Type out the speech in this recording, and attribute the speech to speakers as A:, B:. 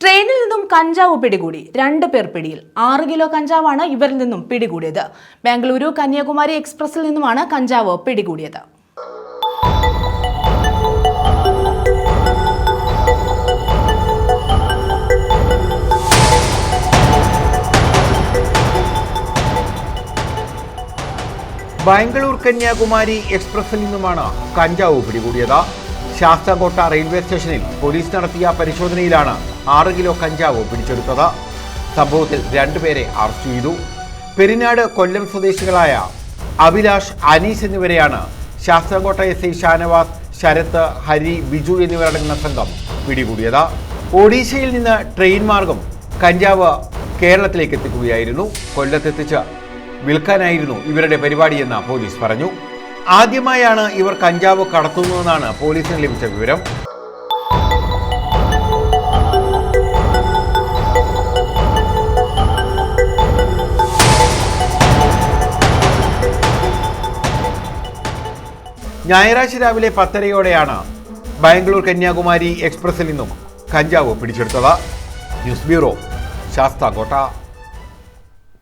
A: ട്രെയിനിൽ നിന്നും കഞ്ചാവ് പിടികൂടി 2 പേർ പിടിയിൽ 6 കിലോ കഞ്ചാവാണ് ഇവരിൽ നിന്നും പിടികൂടിയത്. ബാംഗ്ലൂരു കന്യാകുമാരി എക്സ്പ്രസിൽ നിന്നുമാണ് കഞ്ചാവ് പിടികൂടിയത്.
B: ബാംഗ്ലൂർ കന്യാകുമാരി എക്സ്പ്രസിൽ നിന്നുമാണ് കഞ്ചാവ് പിടികൂടിയത്. ശാസ്താംകോട്ട റെയിൽവേ സ്റ്റേഷനിൽ പോലീസ് നടത്തിയ പരിശോധനയിലാണ് 6 കിലോ കഞ്ചാവ് പിടിച്ചെടുത്തത്. സംഭവത്തിൽ 2 പേരെ അറസ്റ്റ് ചെയ്തു. പെരിനാട് കൊല്ലം സ്വദേശികളായ അഭിലാഷ്, അനീസ് എന്നിവരെയാണ് ശാസ്താംകോട്ട എസ് ഐ ഷാനവാസ്, ശരത്ത്, ഹരി, ബിജു എന്നിവരടങ്ങുന്ന സംഘം പിടികൂടിയത്. ഒഡീഷയിൽ നിന്ന് ട്രെയിൻ മാർഗം കഞ്ചാവ് കേരളത്തിലേക്ക് എത്തിക്കുകയായിരുന്നു. കൊല്ലത്തെത്തിച്ച് വിൽക്കാനായിരുന്നു ഇവരുടെ പരിപാടിയെന്ന് പോലീസ് പറഞ്ഞു. ആദ്യമായാണ് ഇവർ കഞ്ചാവ് കടത്തുന്നതെന്നാണ് പോലീസിന് ലഭിച്ച വിവരം. ഞായറാഴ്ച രാവിലെ 10:30-യോടെയാണ് ബാംഗ്ലൂർ കന്യാകുമാരി എക്സ്പ്രസിൽ നിന്നും കഞ്ചാവ് പിടിച്ചെടുത്തത്. News bureau, Sasthamkotta.